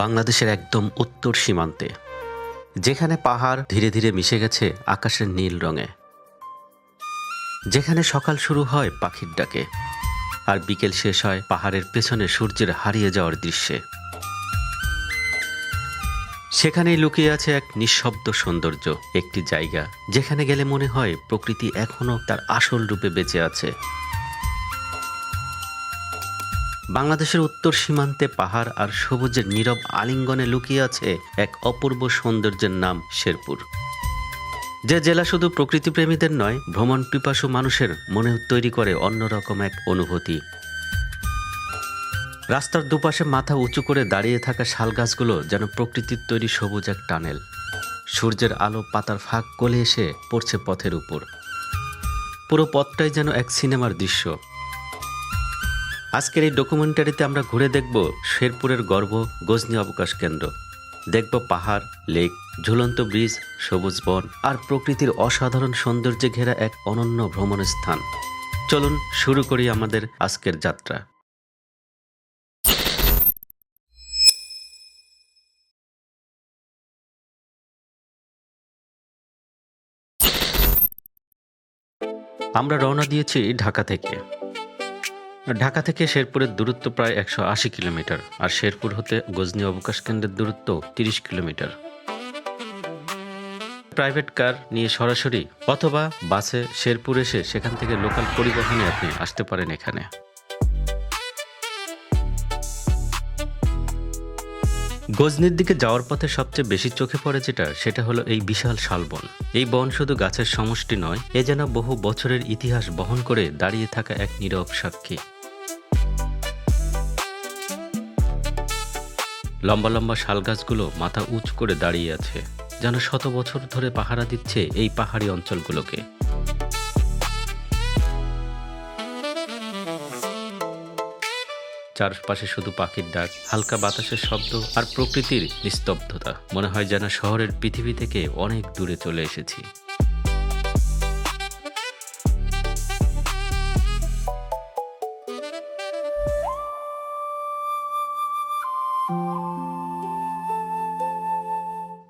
বাংলাদেশের একদম উত্তর সীমান্তে, যেখানে পাহাড় ধীরে ধীরে মিশে গেছে আকাশের নীল রঙে, যেখানে সকাল শুরু হয় পাখির ডাকে আর বিকেল শেষ হয় পাহাড়ের পেছনে সূর্যের হারিয়ে যাওয়ার দৃশ্যে। সেখানেই লুকিয়ে আছে এক নিঃশব্দ সৌন্দর্য, একটি জায়গা যেখানে গেলে মনে হয় প্রকৃতি এখনো তার আসল রূপে বেঁচে আছে। বাংলাদেশের উত্তর সীমান্তে পাহাড় আর সবুজের নীরব আলিঙ্গনে লুকিয়ে আছে এক অপূর্ব সৌন্দর্যের নাম শেরপুর, যে জেলা শুধু প্রকৃতিপ্রেমীদের নয়, ভ্রমণ পিপাসু মানুষের মনে তৈরি করে অন্যরকম এক অনুভূতি। রাস্তার দুপাশে মাথা উঁচু করে দাঁড়িয়ে থাকা শাল গাছগুলো যেন প্রকৃতির তৈরি সবুজ এক টানেল। সূর্যের আলো পাতার ফাঁক গলে এসে পড়ছে পথের উপর। পুরো পথটাই যেন এক সিনেমার দৃশ্য। আজকের এই ডকুমেন্টারিতে আমরা ঘুরে দেখব শেরপুরের গর্ব গজনী অবকাশ কেন্দ্র। দেখব পাহাড়, লেক, ঝুলন্ত ব্রিজ, সবুজ বন আর প্রকৃতির অসাধারণ সৌন্দর্যে ঘেরা এক অনন্য ভ্রমণ স্থান। চলুন শুরু করি আমাদের আজকের যাত্রা। আমরা রওনা দিয়েছি ঢাকা থেকে। ঢাকা থেকে শেরপুরের দূরত্ব প্রায় 180 কিলোমিটার, আর শেরপুর হতে গজনী অবকাশ কেন্দ্রের দূরত্ব 30 কিলোমিটার। প্রাইভেট কার নিয়ে সরাসরি অথবা বাসে শেরপুর এসে সেখান থেকে লোকাল পরিবহনে আপনি আসতে পারেন এখানে। গজনীর দিকে যাওয়ার পথে সবচেয়ে বেশি চোখে পড়ে সেটা হলো এই বিশাল শালবন। এই বন শুধু গাছের সমষ্টি নয়, এ যেন বহু বছরের ইতিহাস বহন করে দাঁড়িয়ে থাকা এক নীরব সাক্ষী। লম্বা লম্বা শাল গাছগুলো মাথা উঁচু করে দাঁড়িয়ে আছে, যেন শত বছর ধরে পাহারা দিচ্ছে এই পাহাড়ি অঞ্চলগুলোকে। চারপাশে শুধু পাখির ডাক, হালকা বাতাসের শব্দ আর প্রকৃতির নিস্তব্ধতা। মনে হয় যেন শহরের পৃথিবী থেকে অনেক দূরে চলে এসেছি।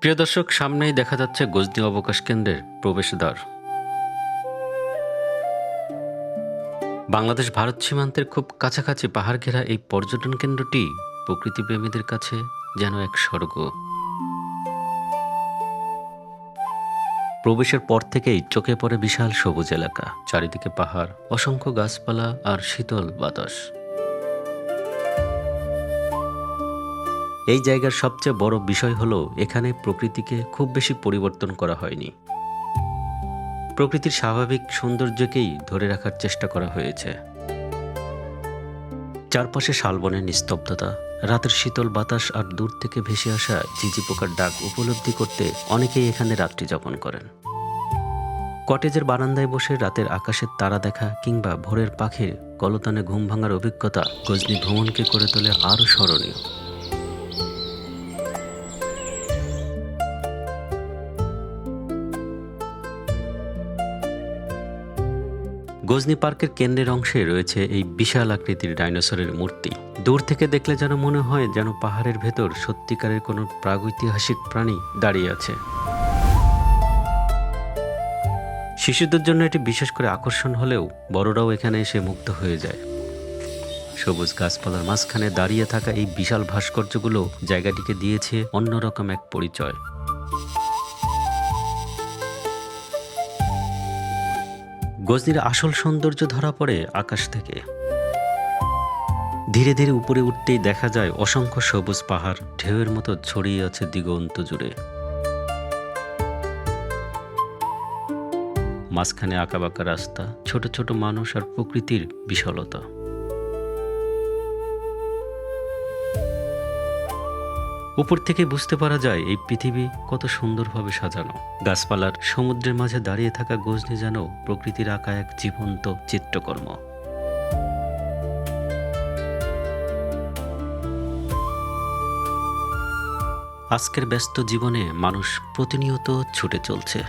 প্রিয় দর্শক, সামনেই দেখা যাচ্ছে গজনী অবকাশ কেন্দ্রের প্রবেশদ্বার। বাংলাদেশ ভারত সীমান্তের খুব কাছাকাছি পাহাড় ঘেরা এই পর্যটন কেন্দ্রটি প্রকৃতিপ্রেমীদের কাছে যেন এক স্বর্গ। প্রবেশের পর থেকেই চোখে পড়ে বিশাল সবুজ এলাকা, চারিদিকে পাহাড়, অসংখ্য গাছপালা আর শীতল বাতাস। এই জায়গার সবচেয়ে বড় বিষয় হলো এখানে প্রকৃতিকে খুব বেশি পরিবর্তন করা হয়নি। প্রকৃতির স্বাভাবিক সৌন্দর্যকেই ধরে রাখার চেষ্টা করা হয়েছে। চারপাশে শালবনের নিস্তব্ধতা, রাতের শীতল বাতাস আর দূর থেকে ভেসে আসা ঝিঝি পোকার ডাক উপলব্ধি করতে অনেকেই এখানে রাত্রি যাপন করেন। কটেজের বারান্দায় বসে রাতের আকাশের তারা দেখা কিংবা ভোরের পাখির কলতানে ঘুম ভাঙার অভিজ্ঞতা গজনী ভ্রমণকে করে তোলে আরও স্মরণীয়। গজনী পার্কের কেন্দ্রের অংশে রয়েছে এই বিশাল আকৃতির ডাইনোসরের মূর্তি। দূর থেকে দেখলে যেন মনে হয় যেন পাহাড়ের ভেতর সত্যিকারের কোনো প্রাগৈতিহাসিক প্রাণী দাঁড়িয়ে আছে। শিশুদের জন্য এটি বিশেষ করে আকর্ষণ হলেও বড়রাও এখানে এসে মুগ্ধ হয়ে যায়। সবুজ গাছপালার মাঝখানে দাঁড়িয়ে থাকা এই বিশাল ভাস্কর্যগুলো জায়গাটিকে দিয়েছে অন্যরকম এক পরিচয়। গজনীর আসল সৌন্দর্য ধরা পড়ে আকাশ থেকে। ধীরে ধীরে উপরে উঠতেই দেখা যায় অসংখ্য সবুজ পাহাড় ঢেউয়ের মতো ছড়িয়ে আছে দিগন্ত জুড়ে। মাঝখানে আঁকাবাঁকা রাস্তা, ছোট ছোট মানুষ আর প্রকৃতির বিশালতা। উপর থেকে বুঝতে পারা যায় এই পৃথিবী কত সুন্দরভাবে সাজানো। গাছপালার সমুদ্রের মাঝে দাঁড়িয়ে থাকা গজনী যেন প্রকৃতির আঁকা এক জীবন্ত চিত্রকর্ম। আজকের ব্যস্ত জীবনে মানুষ প্রতিনিয়ত ছুটে চলছে।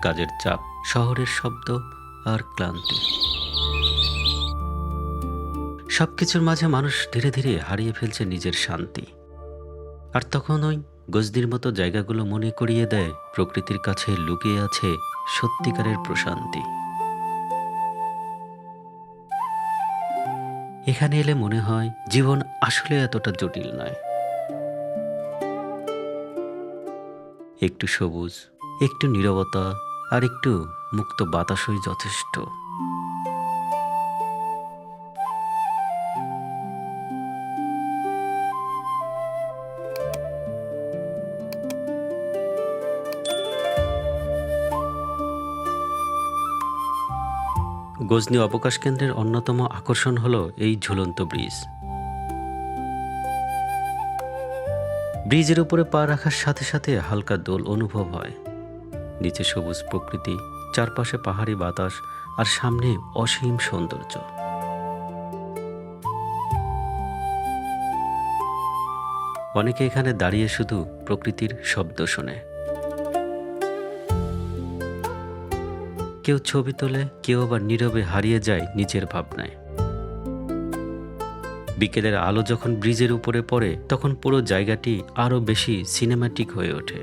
কাজের চাপ, শহরের শব্দ আর ক্লান্তি। সবকিছুর মাঝে মানুষ ধীরে ধীরে হারিয়ে ফেলছে নিজের শান্তি। আর তখন ওই গজনির মতো জায়গাগুলো মনে করিয়ে দেয় প্রকৃতির কাছে লুকিয়ে আছে সত্যিকারের প্রশান্তি। এখানে এলে মনে হয় জীবন আসলে এতটা জটিল নয়। একটু সবুজ, একটু নীরবতা আর একটু মুক্ত বাতাসই যথেষ্ট। গজনি অবকাশ কেন্দ্রের অন্যতম আকর্ষণ হলো এই ঝুলন্ত ব্রিজ। ব্রিজের উপরে পা রাখার সাথে সাথে হালকা দোল অনুভব হয়। নিচে সবুজ প্রকৃতি, চারপাশে পাহাড়ি বাতাস আর সামনে অসীম সৌন্দর্য। অনেকে এখানে দাঁড়িয়ে শুধু প্রকৃতির শব্দ শোনে। কেউ ছবি তোলে, কেউ আবার নীরবে হারিয়ে যায় নিজের ভাবনায়। বিকেলের আলো যখন ব্রিজের উপরে পড়ে তখন পুরো জায়গাটি আরো বেশি সিনেম্যাটিক হয়ে ওঠে।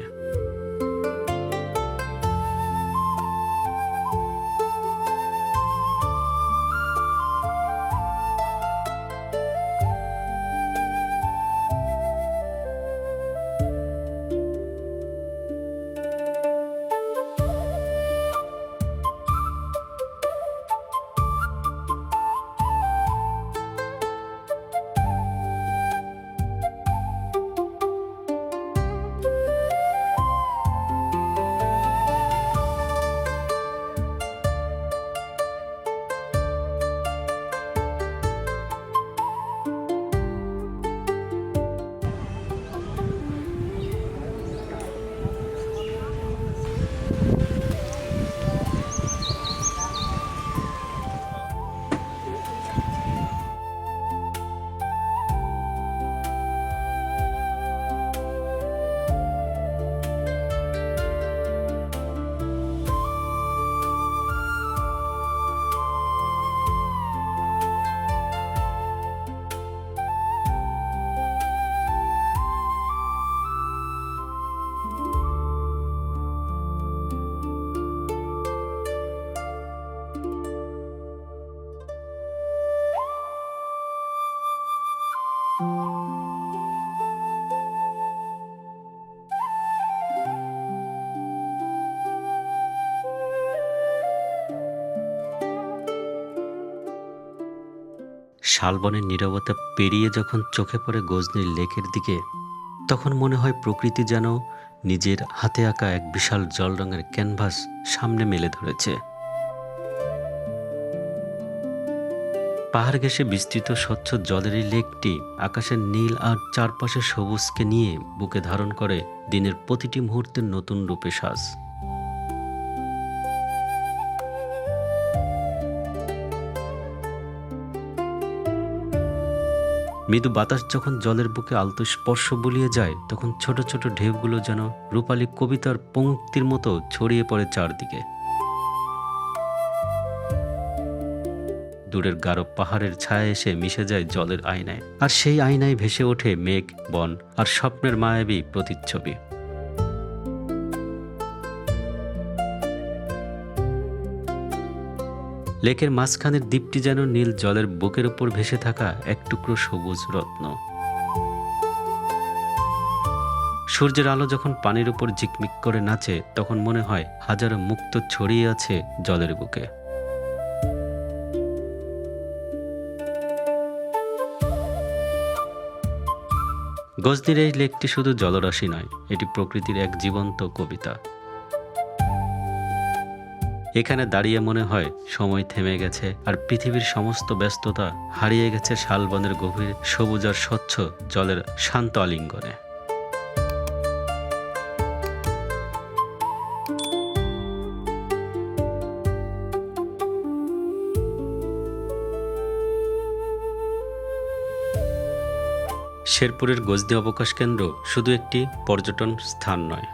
শালবনের নীরবতা পেরিয়ে যখন চোখে পড়ে গজনীর লেকের দিকে, তখন মনে হয় প্রকৃতি যেন নিজের হাতে আঁকা এক বিশাল জল রঙের ক্যানভাস সামনে মেলে ধরেছে। পাহাড় ঘেঁষে বিস্তৃত স্বচ্ছ জলের এই লেকটি আকাশের নীল আর চারপাশে সবুজকে নিয়ে বুকে ধারণ করে দিনের প্রতিটি মুহূর্তের নতুন রূপে সাজ। মৃদু বাতাস যখন জলের বুকে আলতো স্পর্শ বুলিয়ে যায় তখন ছোট ছোট ঢেউগুলো যেন রূপালী কবিতার পঙ্ক্তির মতো ছড়িয়ে পড়ে চারদিকে। দূরের গাঢ় পাহাড়ের ছায়া এসে মিশে যায় জলের আয়নায়, আর সেই আয়নায় ভেসে ওঠে মেঘ, বন আর স্বপ্নের মায়াবী প্রতিচ্ছবি। লেকের মাঝখানের দ্বীপটি যেন নীল জলের বুকের উপর ভেসে থাকা এক টুকরো সবুজ রত্ন। সূর্যের আলো যখন পানির উপর ঝিকমিক করে নাচে তখন মনে হয় হাজারো মুক্ত ছড়িয়ে আছে জলের বুকে। গজনীর এই লেকটি শুধু জলরাশি নয়, এটি প্রকৃতির এক জীবন্ত কবিতা। এখানে দাঁড়িয়ে মনে হয় সময় থেমে গেছে আর পৃথিবীর সমস্ত ব্যস্ততা হারিয়ে গেছে শালবনের গভীর সবুজ আর স্বচ্ছ জলের শান্ত আলিঙ্গনে। শেরপুরের গজনী অবকাশ কেন্দ্র শুধু একটি পর্যটন স্থান নয়,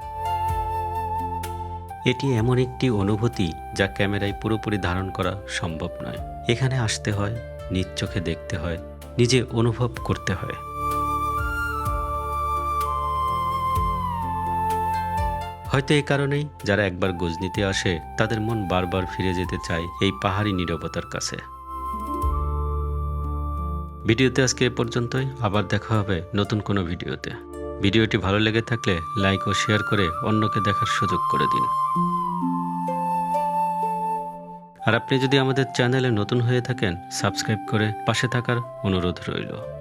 এটি এমন একটি অনুভূতি যা ক্যামেরায় পুরোপুরি ধারণ করা সম্ভব নয়। এখানে আসতে হয়, নিজ চোখে দেখতে হয়, নিজে অনুভব করতে হয়। হয়তো এই কারণেই যারা একবার গজনিতে আসে তাদের মন বারবার ফিরে যেতে চায় এই পাহাড়ি নীরবতার কাছে। ভিডিওতে আজকে এ পর্যন্তই। আবার দেখা হবে নতুন কোনো ভিডিওতে। ভিডিওটি ভালো লেগে থাকলে লাইক ও শেয়ার করে অন্যকে দেখার সুযোগ করে দিন। আর আপনি যদি আমাদের চ্যানেলে নতুন হয়ে থাকেন, সাবস্ক্রাইব করে পাশে থাকার অনুরোধ রইল।